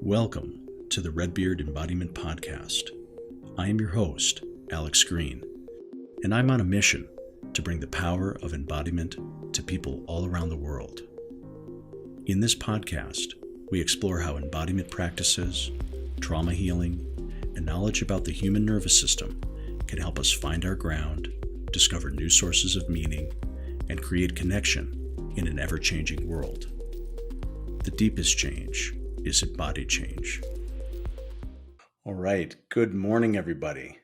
Welcome to the Red Beard Embodiment Podcast. I am your host, Alex Greene, and I'm on a mission to bring the power of embodiment to people all around the world. In this podcast, we explore how embodiment practices, trauma healing, and knowledge about the human nervous system can help us find our ground, discover new sources of meaning, and create connection in an ever-changing world. The deepest change is embodied change. All right. Good morning, everybody.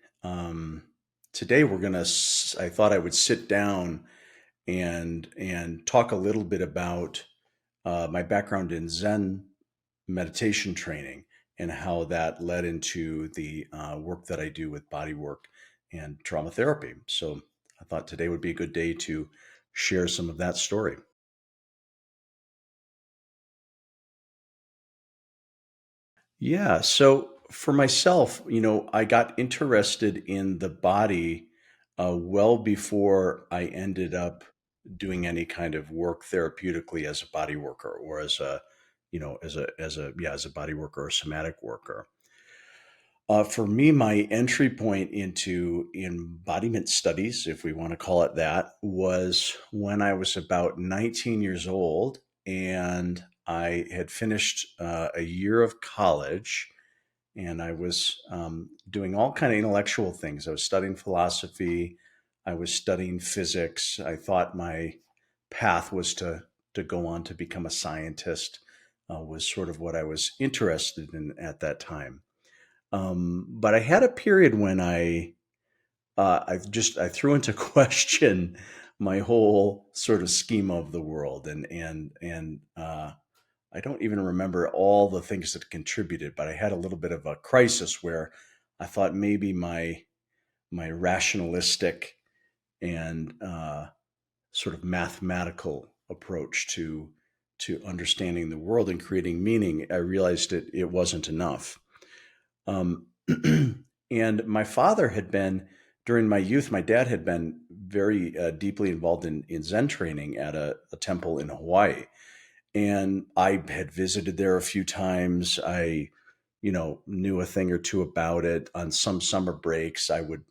Today I thought I would sit down and talk a little bit about my background in Zen meditation training and how that led into the work that I do with bodywork and trauma therapy. So I thought today would be a good day to share some of that story. Yeah. So for myself, I got interested in the body well before I ended up doing any kind of work therapeutically as a body worker or as a, as a body worker or somatic worker. For me, my entry point into embodiment studies, if we want to call it that, was when I was about 19 years old and I had finished a year of college and I was doing all kind of intellectual things. I was studying philosophy. I was studying physics. I thought my path was to go on to become a scientist, was sort of what I was interested in at that time. But I had a period when I threw into question my whole sort of scheme of the world, and I don't even remember all the things that contributed, but I had a little bit of a crisis where I thought maybe my rationalistic and sort of mathematical approach to understanding the world and creating meaning, I realized it wasn't enough. Um, and my father had been, during my youth, my dad had been very deeply involved in Zen training at a temple in Hawaii. And I had visited there a few times. I, knew a thing or two about it. On some summer breaks, I would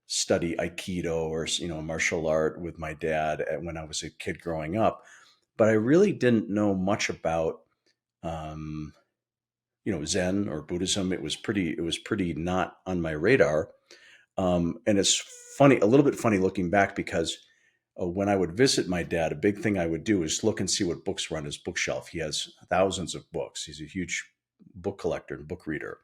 study Aikido or, martial art with my dad when I was a kid growing up. But I really didn't know much about, um, Zen or Buddhism. It was pretty not on my radar. And it's funny, a little bit funny looking back because when I would visit my dad, a big thing I would do is look and see what books were on his bookshelf. He has thousands of books. He's a huge book collector and book reader.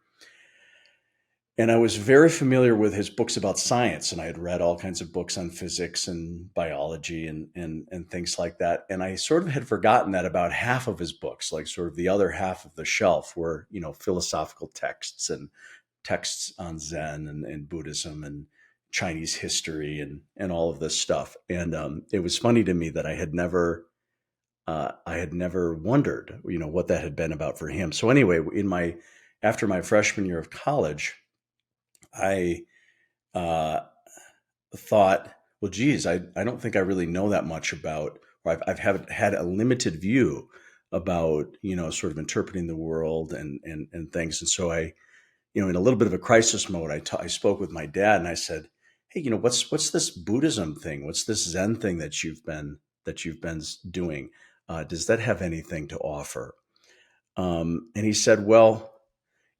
And I was very familiar with his books about science, and I had read all kinds of books on physics and biology and things like that. And I sort of had forgotten that about half of his books, like sort of the other half of the shelf, were philosophical texts and texts on Zen and Buddhism and Chinese history and all of this stuff. And it was funny to me that I had never wondered, what that had been about for him. So anyway, after my freshman year of college, I uh, thought, well, geez, I don't think I really know that much about, or I've had a limited view about, sort of interpreting the world and things. And so in a little bit of a crisis mode, I spoke with my dad and I said, hey, what's this Buddhism thing? What's this Zen thing that you've been doing? Does that have anything to offer? And he said, well,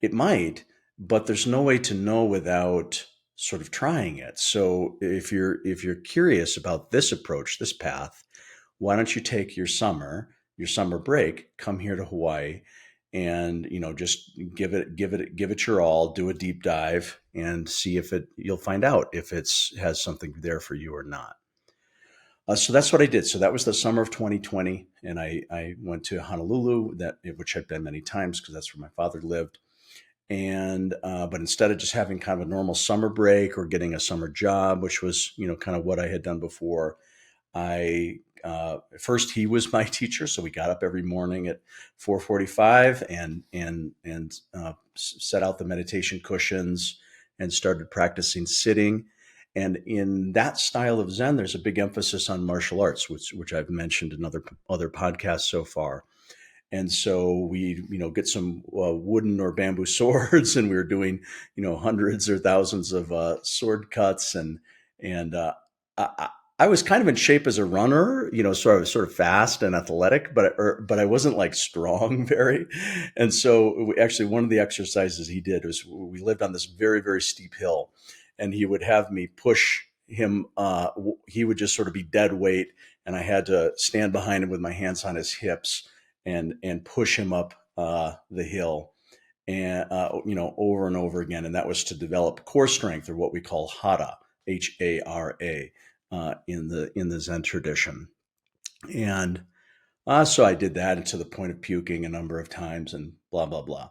it might, but there's no way to know without sort of trying it. So if you're curious about this approach, this path, why don't you take your summer break, come here to Hawaii, and just give it your all, do a deep dive, and see if you'll find out if it's has something there for you or not. So that's what I did. So that was the summer of 2020, and I went to Honolulu, which I've been many times because that's where my father lived. And but instead of just having kind of a normal summer break or getting a summer job, which was kind of what I had done before, I first he was my teacher, so we got up every morning at 4:45 and set out the meditation cushions and started practicing sitting. And in that style of Zen, there's a big emphasis on martial arts, which I've mentioned in other podcasts so far. And so we, get some wooden or bamboo swords, and we were doing, hundreds or thousands of sword cuts, and I, I was kind of in shape as a runner, so I was sort of fast and athletic, but I wasn't like strong very. And so actually, one of the exercises he did was, we lived on this very, very steep hill, and he would have me push him. He would just sort of be dead weight, and I had to stand behind him with my hands on his hips and push him up the hill, and over and over again. And that was to develop core strength, or what we call hara, Hara, in the Zen tradition. And so I did that, and to the point of puking a number of times, and blah blah blah.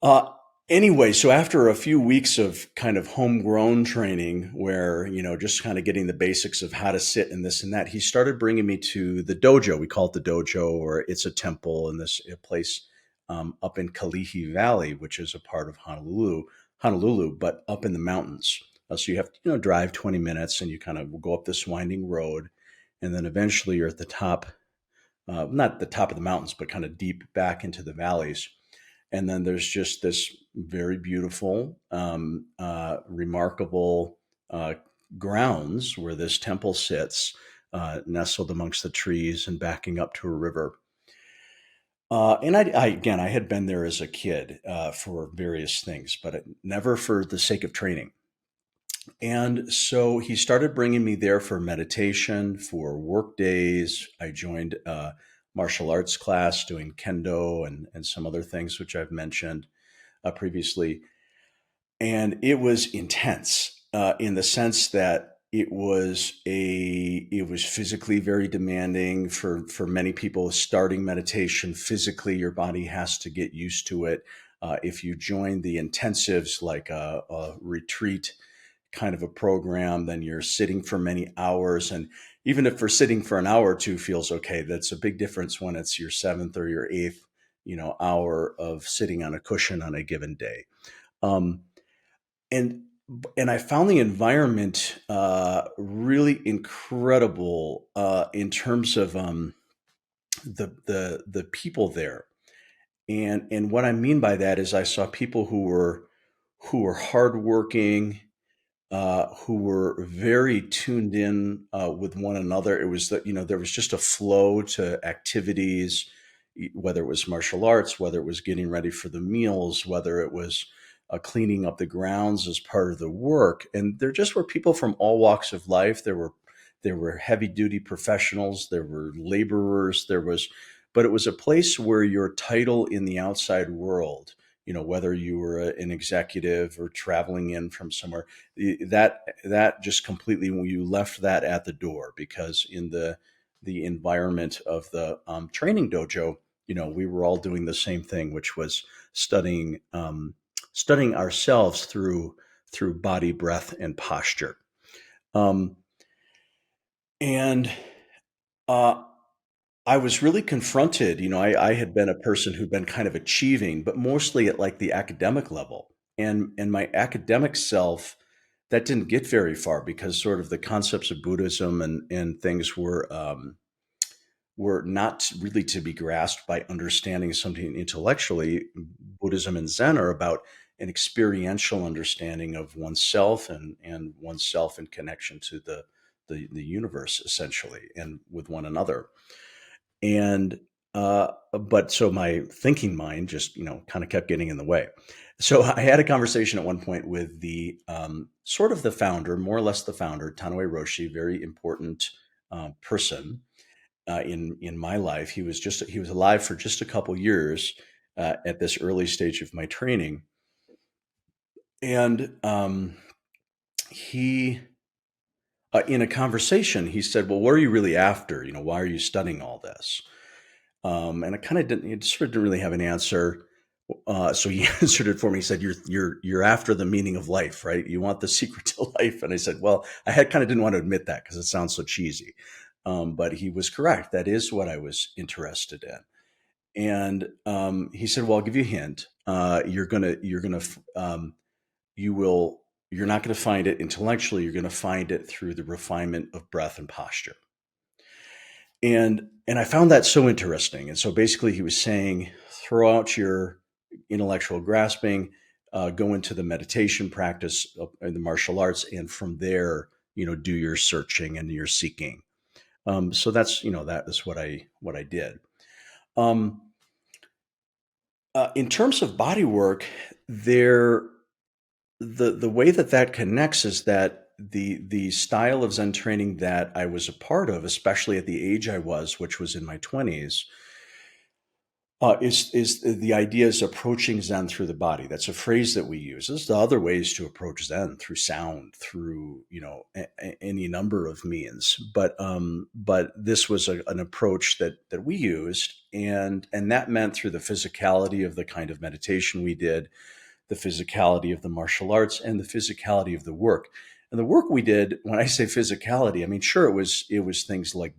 Uh, anyway, so after a few weeks of kind of homegrown training, where, just kind of getting the basics of how to sit and this and that, he started bringing me to the dojo. We call it the dojo, or it's a temple in this place up in Kalihi Valley, which is a part of Honolulu, but up in the mountains. So you have to, drive 20 minutes, and you kind of go up this winding road, and then eventually you're at the top, not the top of the mountains, but kind of deep back into the valleys. And then there's just this very beautiful, remarkable grounds where this temple sits, nestled amongst the trees and backing up to a river. And again, I had been there as a kid for various things, but never for the sake of training. And so he started bringing me there for meditation, for work days. I joined a martial arts class doing kendo and some other things, which I've mentioned previously. And it was intense in the sense that it was physically very demanding for many people. Starting meditation physically, your body has to get used to it. If you join the intensives, like a retreat kind of a program, then you're sitting for many hours. And even if for sitting for an hour or two feels okay, that's a big difference when it's your seventh or your eighth, hour of sitting on a cushion on a given day. Um, and and I found the environment really incredible in terms of the people there. And what I mean by that is, I saw people who were hardworking, who were very tuned in with one another. It was that, there was just a flow to activities, whether it was martial arts, whether it was getting ready for the meals, whether it was cleaning up the grounds as part of the work. And there just were people from all walks of life. There were heavy duty professionals, there were laborers, but it was a place where your title in the outside world, whether you were an executive or traveling in from somewhere, that just completely, when you left that at the door, because in the environment of the training dojo, we were all doing the same thing, which was studying ourselves through body, breath, and posture. Um, and uh, I was really confronted. I had been a person who'd been kind of achieving, but mostly at like the academic level. And my academic self, that didn't get very far, because sort of the concepts of Buddhism and things were not really to be grasped by understanding something intellectually. Buddhism and Zen are about an experiential understanding of oneself, and oneself in connection to the universe, essentially, and with one another. And but so my thinking mind just, kind of kept getting in the way. So I had a conversation at one point with the sort of the founder, more or less the founder, Tanue Roshi, very important person in my life. He was alive for just a couple years at this early stage of my training. And he in a conversation, he said, "Well, what are you really after? Why are you studying all this?" And I kind of didn't, it sort of didn't really have an answer. So he answered it for me. He said, "You're after the meaning of life, right? You want the secret to life." And I said, "Well, I had kind of didn't want to admit that because it sounds so cheesy." But he was correct. That is what I was interested in. And he said, "Well, I'll give you a hint. You will, you're not going to find it intellectually. You're going to find it through the refinement of breath and posture." And I found that so interesting. And so basically, he was saying, throw out your intellectual grasping, go into the meditation practice and the martial arts, and from there, do your searching and your seeking. So that's that is what I did. Um, in terms of body work, there the way that connects is that the style of Zen training that I was a part of, especially at the age I was, which was in my 20s, is the idea is approaching Zen through the body. That's a phrase that we use. There's the other ways to approach Zen through sound, through any number of means. But this was an approach that we used, and that meant through the physicality of the kind of meditation we did, the physicality of the martial arts, and the physicality of the work. And the work we did, when I say physicality, I mean, sure, it was things like,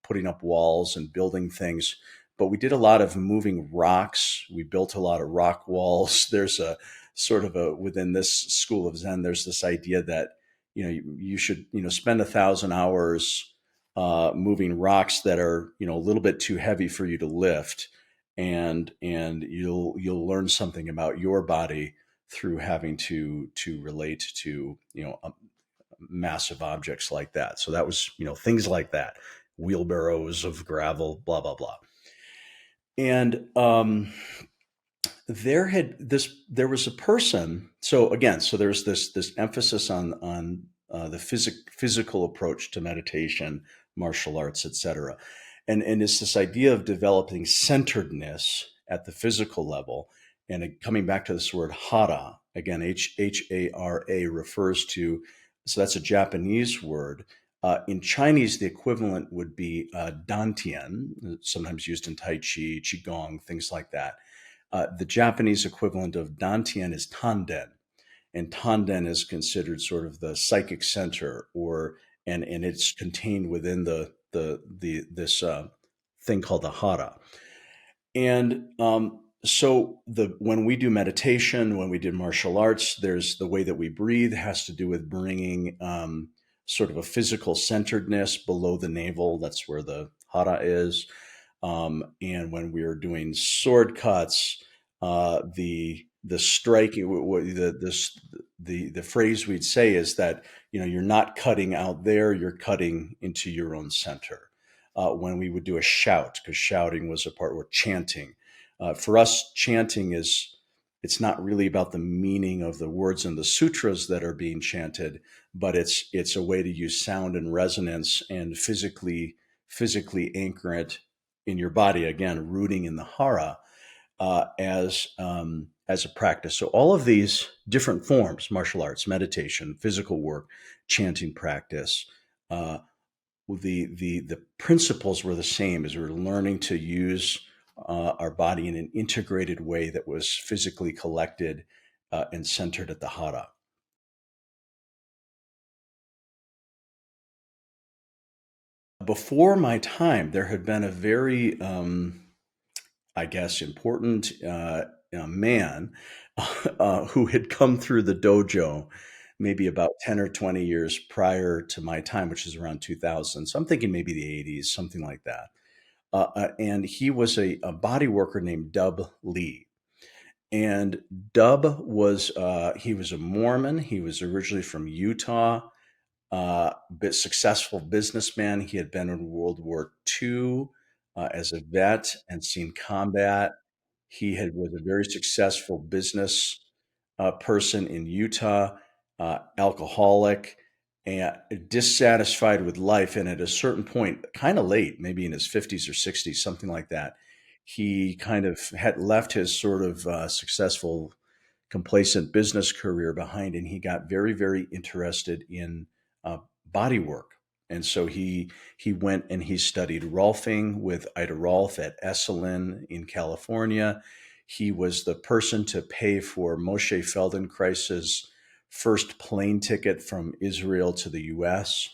putting up walls and building things, but we did a lot of moving rocks. We built a lot of rock walls. There's a sort of within this school of Zen, there's this idea that, you should, spend 1,000 hours moving rocks that are, a little bit too heavy for you to lift, and you'll learn something about your body through having to relate to massive objects like that. So that was things like that, wheelbarrows of gravel, blah blah blah. And there was a person. So again, so there's this emphasis on the physical approach to meditation, martial arts, etc. And it's this idea of developing centeredness at the physical level. And coming back to this word hara, again, Hara refers to, so that's a Japanese word. In Chinese, the equivalent would be dantian, sometimes used in Tai Chi, Qigong, things like that. The Japanese equivalent of dantian is tanden, and tanden is considered sort of the psychic center, and it's contained within the this thing called the hara. And so when we do meditation, when we did martial arts, there's the way that we breathe has to do with bringing sort of a physical centeredness below the navel. That's where the hara is. And when we are doing sword cuts, the striking, the phrase we'd say is that you're not cutting out there, you're cutting into your own center. When we would do a shout, because shouting was a part, or chanting. For us, chanting it's not really about the meaning of the words in the sutras that are being chanted, but it's a way to use sound and resonance and physically anchor it in your body, again rooting in the hara, as a practice. So all of these different forms, martial arts, meditation, physical work, chanting practice, uh, the principles were the same, as we were learning to use our body in an integrated way that was physically collected and centered at the hara. Before my time, there had been a very, I guess, important man who had come through the dojo maybe about 10 or 20 years prior to my time, which is around 2000. So I'm thinking maybe the 80s, something like that. And he was a body worker named Dub Lee. And Dub he was a Mormon. He was originally from Utah, bit successful businessman. He had been in World War II as a vet and seen combat. Was a very successful business person in Utah, alcoholic and dissatisfied with life. And at a certain point, kind of late, maybe in his 50s or 60s, something like that, he kind of had left his sort of successful, complacent business career behind, and he got very, very interested in uh, body work. And so he went and he studied Rolfing with Ida Rolf at Esalen in California. He was the person to pay for Moshe Feldenkrais's first plane ticket from Israel to the U.S.,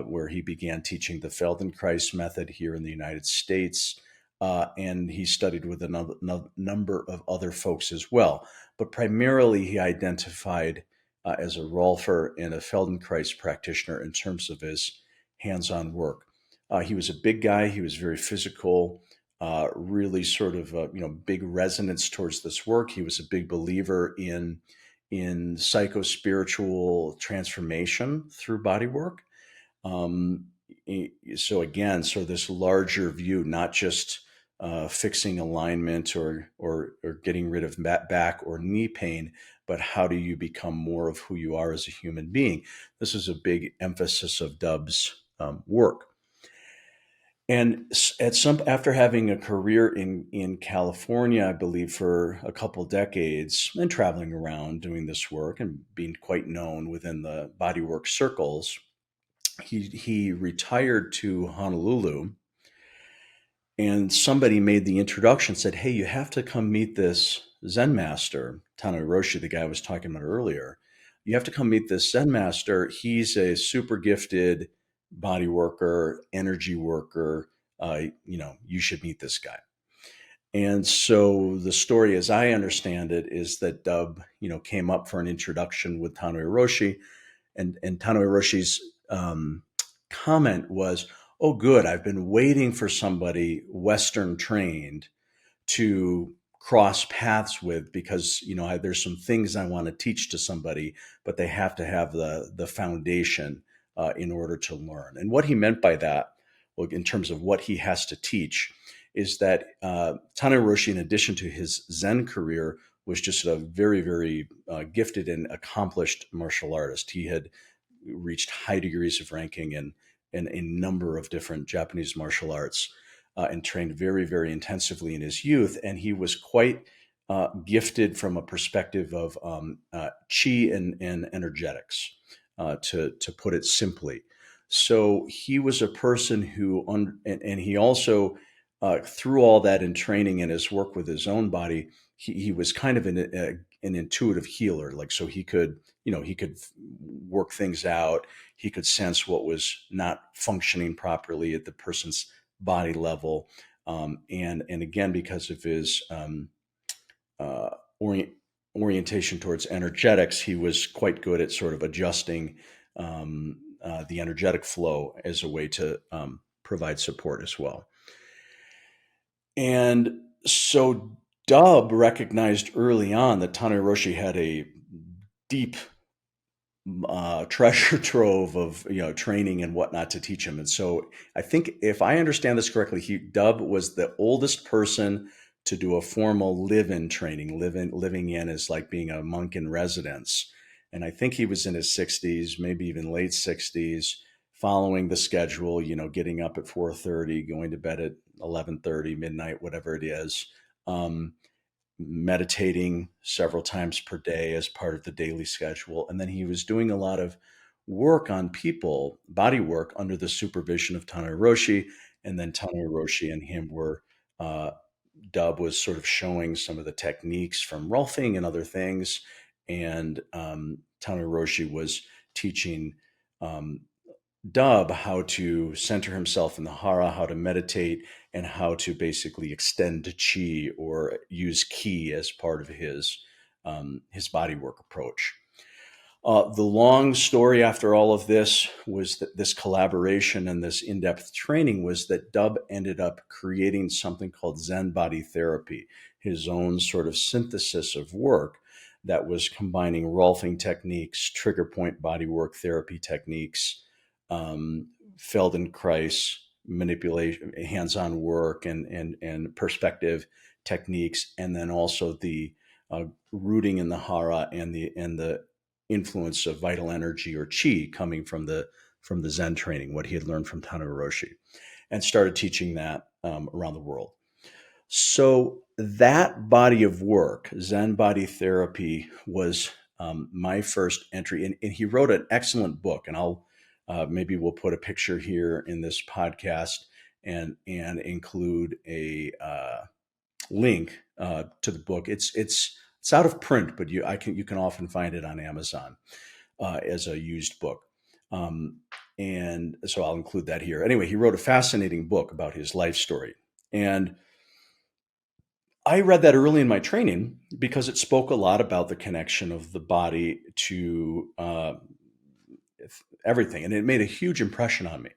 where he began teaching the Feldenkrais method here in the United States. And he studied with a number of other folks as well. But primarily, he identified as a Rolfer and a Feldenkrais practitioner in terms of his hands on work. He was a big guy. He was very physical, really sort of big resonance towards this work. He was a big believer in psycho-spiritual transformation through body work. Um, so again, so this larger view, not just fixing alignment or getting rid of back or knee pain, but how do you become more of who you are as a human being? This is a big emphasis of Dub's work. And after having a career in California, I believe for a couple decades, and traveling around doing this work and being quite known within the bodywork circles, he retired to Honolulu, and somebody made the introduction, said, "Hey, you have to come meet this Zen master, Tano Roshi, the guy I was talking about earlier. You have to come meet this Zen master. He's a super gifted body worker, energy worker. You should meet this guy." And so the story, as I understand it, is that Dub, came up for an introduction with Tano Roshi, and Tano Hiroshi's comment was, "Oh, good. I've been waiting for somebody Western trained to cross paths with, because there's some things I want to teach to somebody, but they have to have the foundation in order to learn." And what he meant by that, well, in terms of what he has to teach, is that Tano Hiroshi, in addition to his Zen career, was just a very, very gifted and accomplished martial artist. He had reached high degrees of ranking in a number of different Japanese martial arts, and trained very, very intensively in his youth. And he was quite gifted from a perspective of chi and energetics, to put it simply. So he was a person who, and he also, through all that in training and his work with his own body, he was kind of an intuitive healer. Like, so he could, he could work things out. He could sense what was not functioning properly at the person's body level. And again, because of his uh, orientation towards energetics, he was quite good at sort of adjusting the energetic flow as a way to provide support as well. And so Dub recognized early on that Tano Hiroshi had a deep treasure trove of training and whatnot to teach him. And so I think, if I understand this correctly, Dub was the oldest person to do a formal live-in training. Living in is like being a monk in residence. And I think he was in his 60s, maybe even late 60s, following the schedule, getting up at 4:30, going to bed at 11:30, midnight, whatever it is. Meditating several times per day as part of the daily schedule. And then he was doing a lot of work on people, body work, under the supervision of Tano Hiroshi. And then Tano Hiroshi and him were, Dub was sort of showing some of the techniques from Rolfing and other things. And Tano Hiroshi was teaching Dub how to center himself in the hara, how to meditate, and how to basically extend chi or use ki as part of his bodywork approach. The long story after all of this was that this collaboration and this in-depth training was that Dub ended up creating something called Zen body therapy, his own sort of synthesis of work that was combining Rolfing techniques, trigger point bodywork therapy techniques, Feldenkrais manipulation, hands-on work, and perspective techniques, and then also the rooting in the hara and the influence of vital energy or chi coming from the Zen training, what he had learned from Tano Hiroshi, and started teaching that around the world. So that body of work, Zen body therapy, was my first entry. And he wrote an excellent book, and I'll maybe we'll put a picture here in this podcast and include a link to the book. It's out of print, but you can often find it on Amazon as a used book. And so I'll include that here. Anyway, he wrote a fascinating book about his life story. And I read that early in my training because it spoke a lot about the connection of the body to everything. And it made a huge impression on me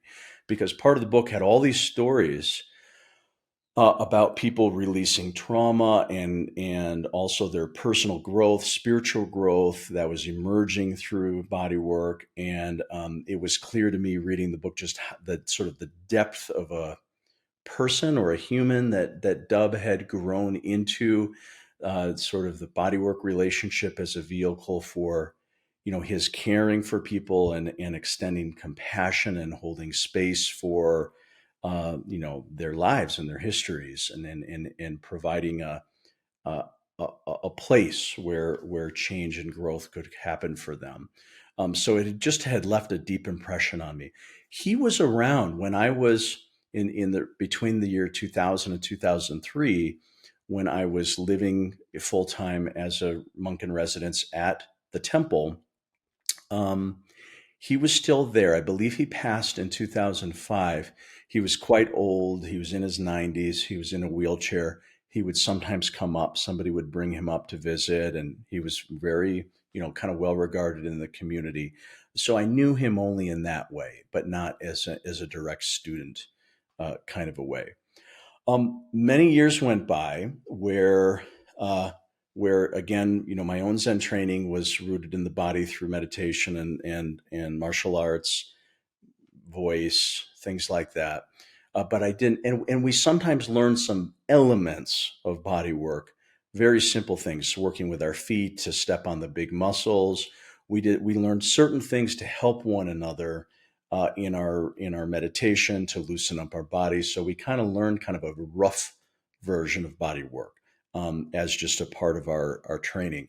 because part of the book had all these stories about people releasing trauma and also their personal growth, spiritual growth that was emerging through body work. And it was clear to me reading the book just the sort of the depth of a person or a human that Dub had grown into, sort of the bodywork relationship as a vehicle for, his caring for people and extending compassion and holding space for, their lives and their histories, and providing a, a place where change and growth could happen for them. So it just had left a deep impression on me. He was around when I was in the between the year 2000 and 2003, when I was living full time as a monk in residence at the temple. Um, he was still there. I believe he passed in 2005. He was quite old. He was in his 90s. He was in a wheelchair. He would sometimes come up. Somebody would bring him up to visit, and he was very, kind of well regarded in the community. So I knew him only in that way, but not as a direct student, kind of a way. Many years went by uh, where again, my own Zen training was rooted in the body through meditation and martial arts, voice, things like that. But I didn't, and we sometimes learn some elements of body work, very simple things, working with our feet to step on the big muscles. We learned certain things to help one another in our meditation to loosen up our bodies. So we kind of learned kind of a rough version of body work as just a part of our training.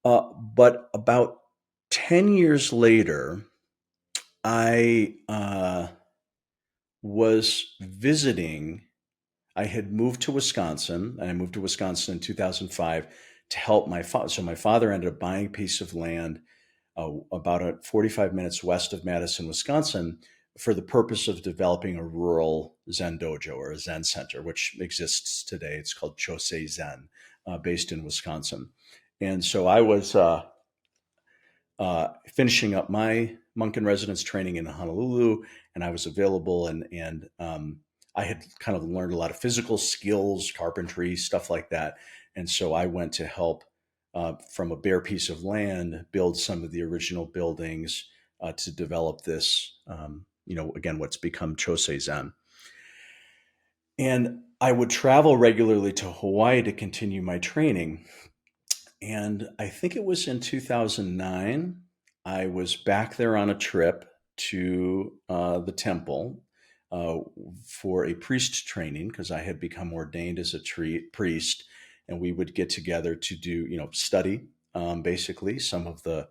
But about 10 years later, I was visiting. I had moved to Wisconsin, and I moved to Wisconsin in 2005 to help my father. So my father ended up buying a piece of land about 45 minutes west of Madison, Wisconsin, for the purpose of developing a rural Zen dojo or a Zen center, which exists today. It's called Chosei Zen, based in Wisconsin. And so I was finishing up my monk in residence training in Honolulu, and I was available, and I had kind of learned a lot of physical skills, carpentry, stuff like that. And so I went to help from a bare piece of land build some of the original buildings to develop this, again, what's become Chosei Zen. And I would travel regularly to Hawaii to continue my training. And I think it was in 2009, I was back there on a trip to the temple uh, for a priest training because I had become ordained as a priest. And we would get together to do, study basically some of the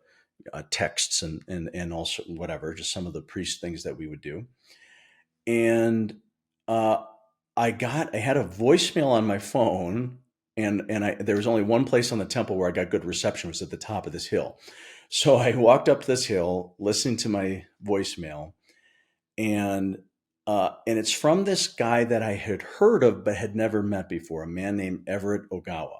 texts and also whatever, just some of the priest things that we would do. And uh, I had a voicemail on my phone, and there was only one place on the temple where I got good reception, was at the top of this hill. So I walked up this hill, listening to my voicemail, and and it's from this guy that I had heard of but had never met before, a man named Everett Ogawa.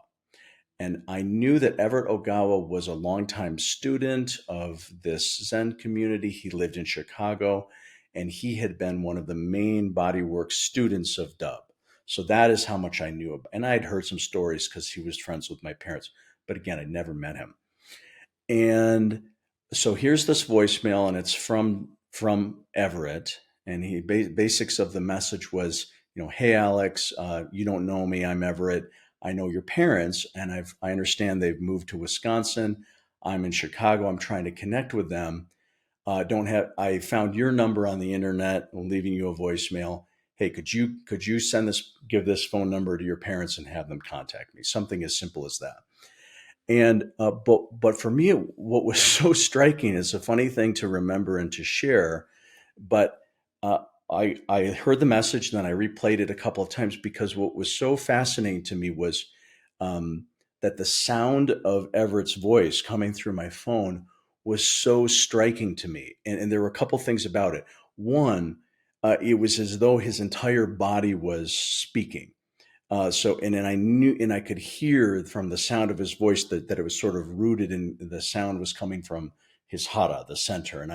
And I knew that Everett Ogawa was a longtime student of this Zen community. He lived in Chicago, and he had been one of the main bodywork students of Dub. So that is how much I knew about. And I had heard some stories because he was friends with my parents. But again, I'd never met him. And so here's this voicemail, and it's from Everett. And he basics of the message was, hey Alex, you don't know me. I'm Everett. I know your parents, and I understand they've moved to Wisconsin. I'm in Chicago. I'm trying to connect with them. Don't have. I found your number on the internet. I'm leaving you a voicemail. Hey, could you give this phone number to your parents and have them contact me? Something as simple as that. And but for me, what was so striking is a funny thing to remember and to share. But uh, I heard the message, and then I replayed it a couple of times because what was so fascinating to me was that the sound of Everett's voice coming through my phone was so striking to me, and there were a couple things about it. One, it was as though his entire body was speaking. So, and then I knew, and I could hear from the sound of his voice that it was sort of rooted in the sound was coming from his hara, the center. And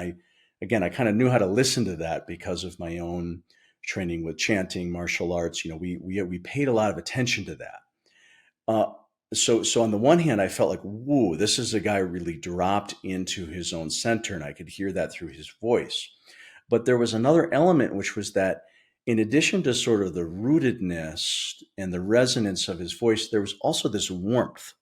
again, I kind of knew how to listen to that because of my own training with chanting, martial arts. We paid a lot of attention to that. Uh, so on the one hand, I felt like, whoa, this is a guy who really dropped into his own center, and I could hear that through his voice. But there was another element, which was that in addition to sort of the rootedness and the resonance of his voice, there was also this warmth.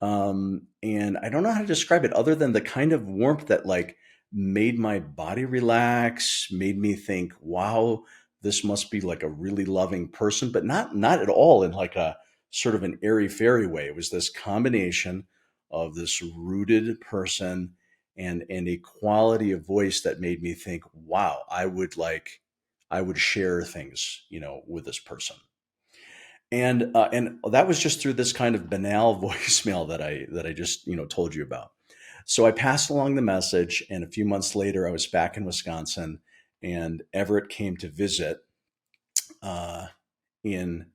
And I don't know how to describe it other than the kind of warmth that like made my body relax, made me think, wow, this must be like a really loving person, but not at all in like a sort of an airy fairy way. It was this combination of this rooted person and a quality of voice that made me think, wow, I would share things, with this person. And that was just through this kind of banal voicemail that I just told you about. So I passed along the message, and a few months later, I was back in Wisconsin, and Everett came to visit uh, in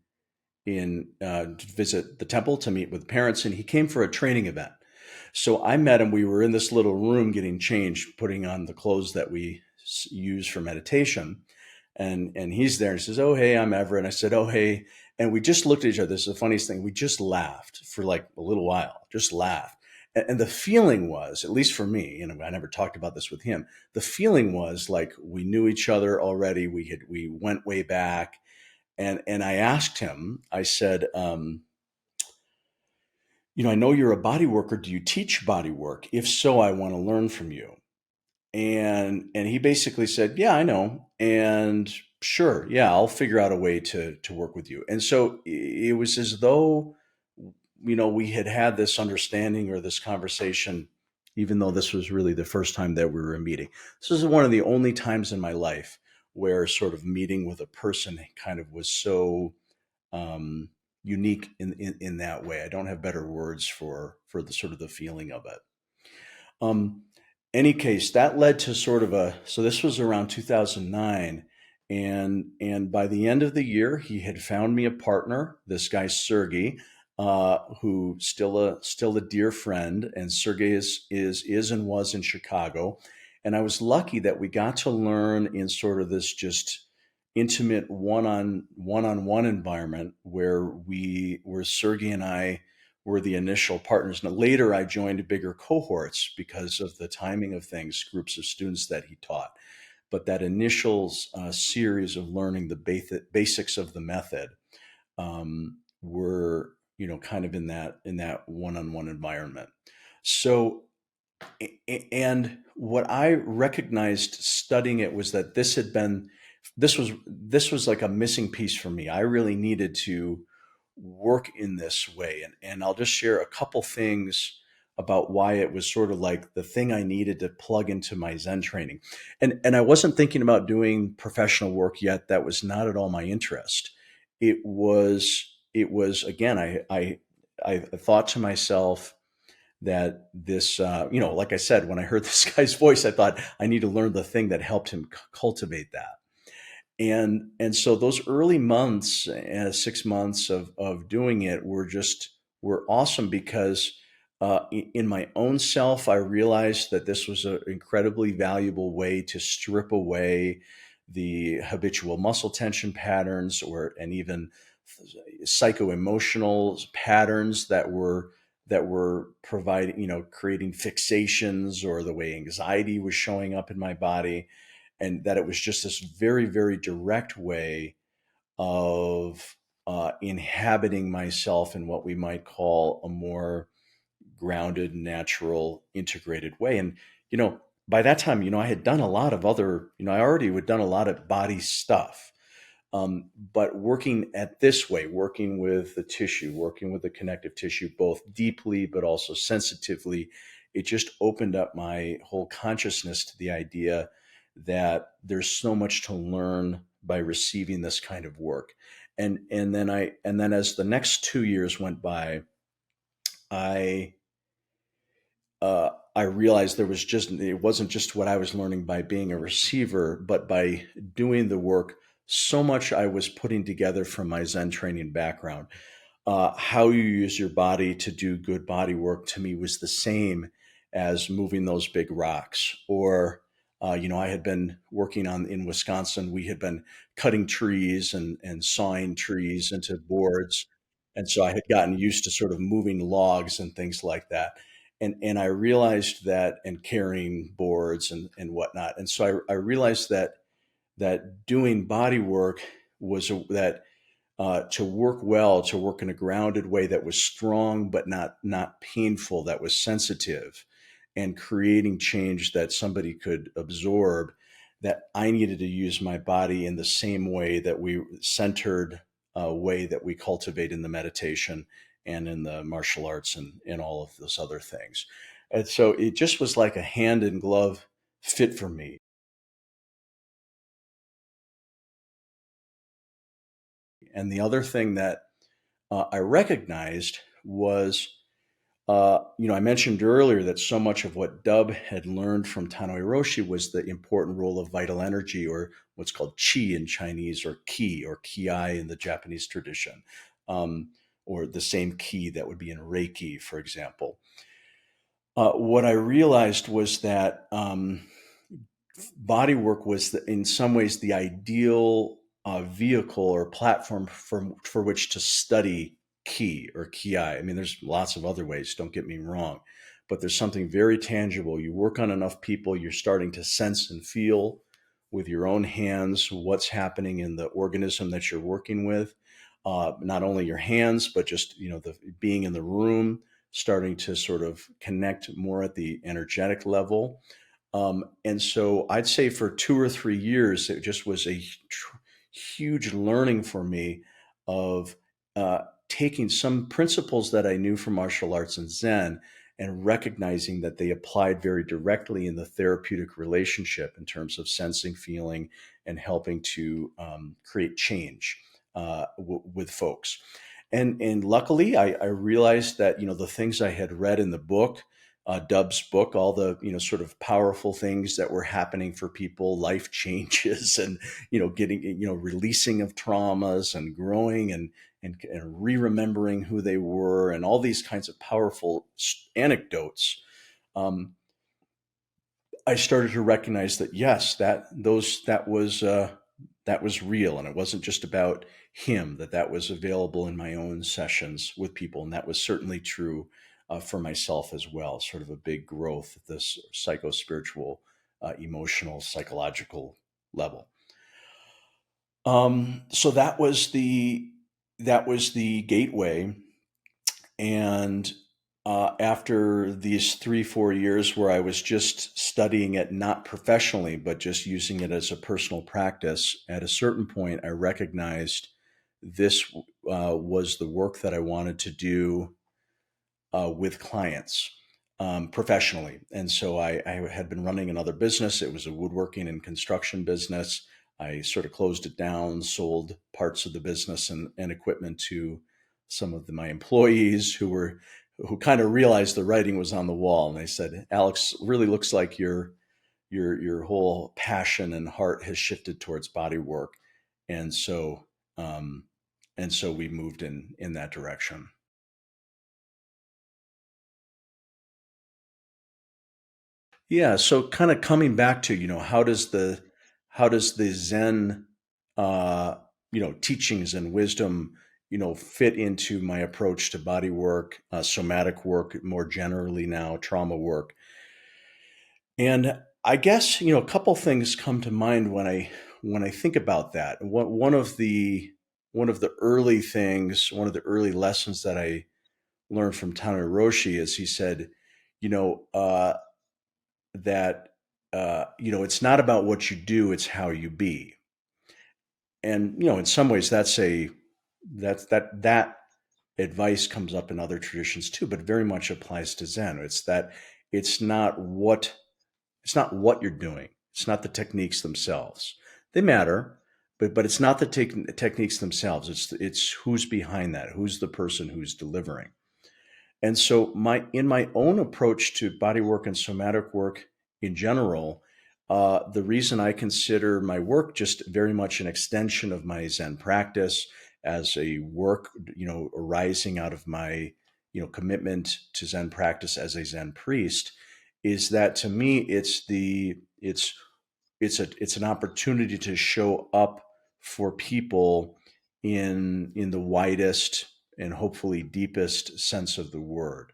to visit the temple to meet with parents, and he came for a training event. So I met him. We were in this little room getting changed, putting on the clothes that we use for meditation, and he's there and he says, "Oh, hey, I'm Everett." And I said, "Oh, hey." And we just looked at each other. This is the funniest thing. We just laughed for like a little while, just laughed. And the feeling was, at least for me, I never talked about this with him. The feeling was like we knew each other already. We went way back. And I asked him, I said, I know you're a body worker. Do you teach body work? If so, I want to learn from you. And he basically said, "Yeah, I know, and sure, yeah, I'll figure out a way to work with you." And so it was as though we had had this understanding or this conversation, even though this was really the first time that we were meeting. This is one of the only times in my life where sort of meeting with a person kind of was so um, unique in that way. I don't have better words for the sort of the feeling of it. Um, any case, that led to sort of so this was around 2009, and by the end of the year, he had found me a partner. This guy Sergey, who still a dear friend, and Sergey is and was in Chicago, and I was lucky that we got to learn in sort of this just intimate one-on-one environment where Sergey and I were the initial partners. Now, later, I joined bigger cohorts because of the timing of things, groups of students that he taught. But that initial series of learning the basics of the method were, kind of in that one-on-one environment. So, and what I recognized studying it was that this was like a missing piece for me. I really needed to work in this way. And I'll just share a couple things about why it was sort of like the thing I needed to plug into my Zen training. And I wasn't thinking about doing professional work yet. That was not at all my interest. It was again, I thought to myself that this, like I said, when I heard this guy's voice, I thought I need to learn the thing that helped him cultivate that. And so those early months, 6 months of doing it were awesome because in my own self, I realized that this was an incredibly valuable way to strip away the habitual muscle tension patterns and even psycho-emotional patterns that were providing, creating fixations or the way anxiety was showing up in my body, and that it was just this very, very direct way of inhabiting myself in what we might call a more grounded, natural, integrated way. And by that time, I had done a lot of other, I already had done a lot of body stuff. But working at this way, working with the tissue, working with the connective tissue, both deeply but also sensitively, it just opened up my whole consciousness to the idea that there's so much to learn by receiving this kind of work. And then as the next 2 years went by, I I realized it wasn't just what I was learning by being a receiver, but by doing the work. So much I was putting together from my Zen training background. How you use your body to do good body work to me was the same as moving those big rocks, or I had been working on in Wisconsin. We had been cutting trees and sawing trees into boards, and so I had gotten used to sort of moving logs and things like that. And I realized that, and carrying boards and whatnot. And so I realized that doing body work that to work well, to work in a grounded way that was strong but not painful, that was sensitive, and creating change that somebody could absorb. That I needed to use my body in the same way, that we centered way that we cultivate in the meditation and in the martial arts and all of those other things. And so it just was like a hand in glove fit for me. And the other thing that I recognized was, I mentioned earlier that so much of what Dub had learned from Tano Hiroshi was the important role of vital energy, or what's called qi in Chinese, or ki, or ki in the Japanese tradition, um, or the same ki that would be in Reiki, for example. What I realized was that body work was in some ways the ideal vehicle or platform for which to study ki, or ki. I mean, there's lots of other ways, don't get me wrong, but there's something very tangible. You work on enough people, you're starting to sense and feel with your own hands what's happening in the organism that you're working with. Not only your hands, but just the being in the room, starting to sort of connect more at the energetic level. And so I'd say for 2 or 3 years, it just was a huge learning for me of taking some principles that I knew from martial arts and Zen, and recognizing that they applied very directly in the therapeutic relationship in terms of sensing, feeling, and helping to create change with folks. And luckily, I realized that the things I had read in the book, Dub's book, all the sort of powerful things that were happening for people, life changes, and getting releasing of traumas, and growing, and re-remembering who they were, and all these kinds of powerful anecdotes. Um, I started to recognize that, yes, that was real, and it wasn't just about him. That was available in my own sessions with people, and that was certainly true for myself as well. Sort of a big growth at this psycho spiritual, emotional, psychological level. So that was the gateway. And after these 3-4 years where I was just studying it, not professionally, but just using it as a personal practice, at a certain point, I recognized this was the work that I wanted to do with clients professionally. And so I had been running another business. It was a woodworking and construction business. I sort of closed it down, sold parts of the business and equipment to some of my employees who kind of realized the writing was on the wall. And they said, "Alex, really looks like your whole passion and heart has shifted towards body work." And so um, and so we moved in that direction. Yeah, so kind of coming back to, how does the Zen teachings and wisdom, fit into my approach to body work, somatic work more generally now, trauma work. And I guess, a couple things come to mind when I think about that. One of the early things, one of the early lessons that I learned from Tano Roshi is, he said, you know, that it's not about what you do, it's how you be. And in some ways that advice comes up in other traditions too, but very much applies to Zen. It's that it's not what it's not what you're doing, it's not the techniques themselves. They matter, but it's not the techniques themselves. It's who's behind that, who's the person who's delivering. And so in my own approach to body work and somatic work in general, the reason I consider my work just very much an extension of my Zen practice, as a work, arising out of my, commitment to Zen practice as a Zen priest, is that to me it's it's an opportunity to show up for people in the widest and hopefully deepest sense of the word.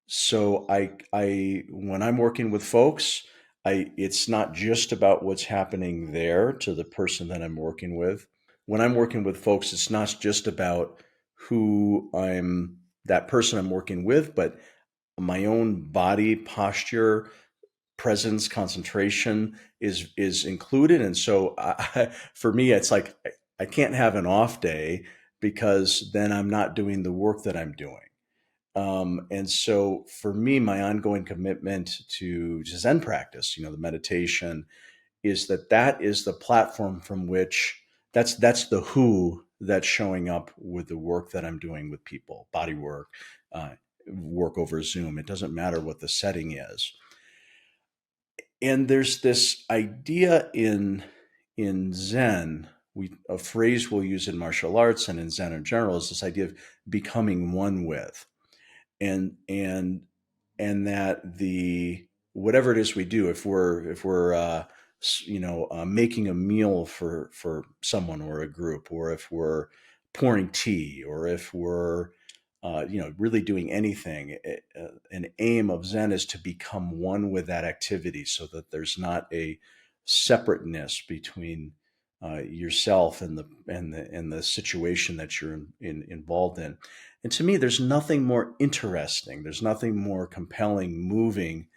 So I when I'm working with folks, it's not just about what's happening there to the person that I'm working with. When I'm working with folks, it's not just about who I'm that person I'm working with, but my own body posture, presence, concentration is included. And so for me, it's like I can't have an off day because then I'm not doing the work that I'm doing. And so for me, my ongoing commitment to Zen practice, the meditation, is that is the platform from which that's the who that's showing up with the work that I'm doing with people, body work, work over Zoom. It doesn't matter what the setting is. And there's this idea in Zen, a phrase we'll use in martial arts and in Zen in general is this idea of becoming one with, and and and that the whatever it is we do, if we're making a meal for someone or a group, or if we're pouring tea, or if we're really doing anything, an aim of Zen is to become one with that activity, so that there's not a separateness between yourself and the situation that you're involved in. And to me, there's nothing more interesting, there's nothing more compelling, moving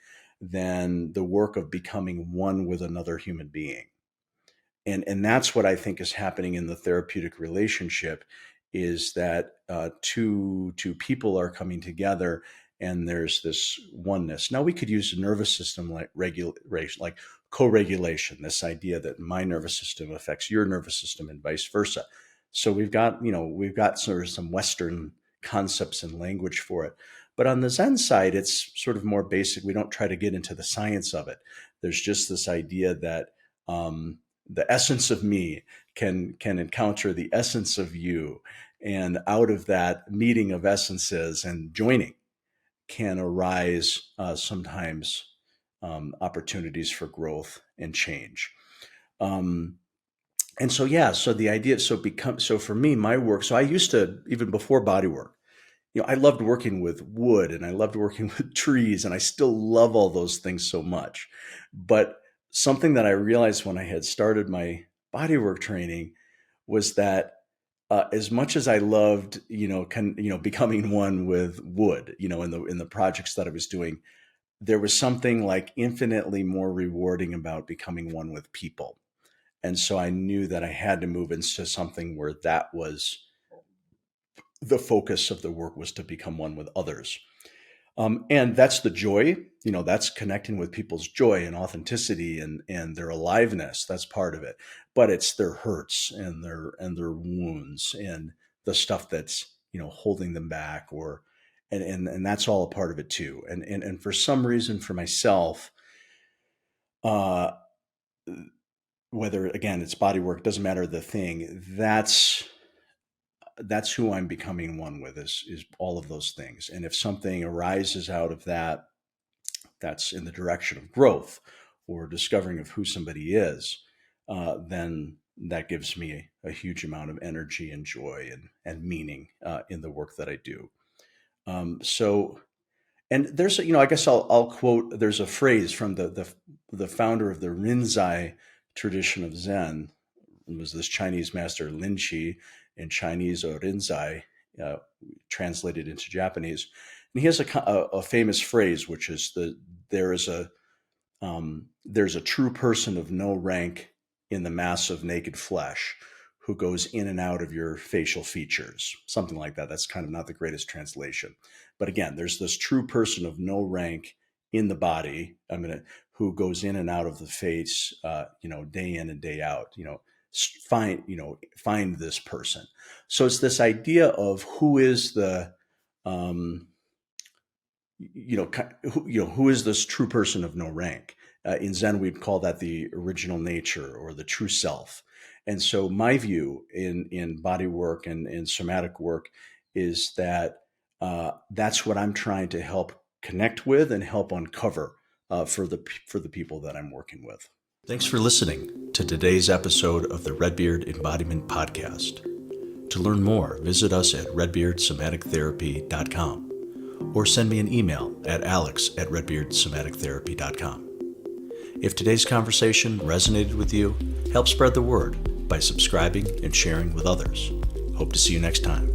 than the work of becoming one with another human being. And that's what I think is happening in the therapeutic relationship, is that two people are coming together and there's this oneness. Now we could use a nervous system like regulation, like co-regulation, this idea that my nervous system affects your nervous system and vice versa. So we've got sort of some Western concepts and language for it. But on the Zen side, it's sort of more basic. We don't try to get into the science of it. There's just this idea that um, the essence of me can encounter the essence of you, and out of that meeting of essences and joining can arise sometimes opportunities for growth and change. um, and so yeah, so the idea, so for me, my work, so I used to, even before body work, I loved working with wood and I loved working with trees, and I still love all those things so much. But something that I realized when I had started my bodywork training was that as much as I loved, becoming one with wood, in the projects that I was doing, there was something like infinitely more rewarding about becoming one with people. And so I knew that I had to move into something where that was the focus of the work, was to become one with others. And that's the joy, that's connecting with people's joy and authenticity and their aliveness. That's part of it. But it's their hurts and their wounds and the stuff that's, holding them back, and that's all a part of it too. And for some reason, for myself, uh, whether again it's body work, doesn't matter the thing, that's who I'm becoming one with, is all of those things. And if something arises out of that, that's in the direction of growth or discovering of who somebody is, then that gives me a huge amount of energy and joy and meaning in the work that I do. So, and there's, I guess I'll quote, there's a phrase from the founder of the Rinzai tradition of Zen. It was this Chinese master Linqi, in Chinese, or Rinzai, uh, translated into Japanese. And he has a famous phrase, which is there is a there's a true person of no rank in the mass of naked flesh, who goes in and out of your facial features, something like that. That's kind of not the greatest translation, but again, there's this true person of no rank in the body. Who goes in and out of the face, day in and day out. Find this person. So it's this idea of who is the um, who is this true person of no rank. In Zen, we'd call that the original nature, or the true self. And so my view in body work and in somatic work is that that's what I'm trying to help connect with and help uncover for the people that I'm working with. Thanks for listening to today's episode of the Red Beard Embodiment Podcast. To learn more, visit us at redbeardsomatictherapy.com or send me an email at alex@redbeardsomatictherapy.com. If today's conversation resonated with you, help spread the word by subscribing and sharing with others. Hope to see you next time.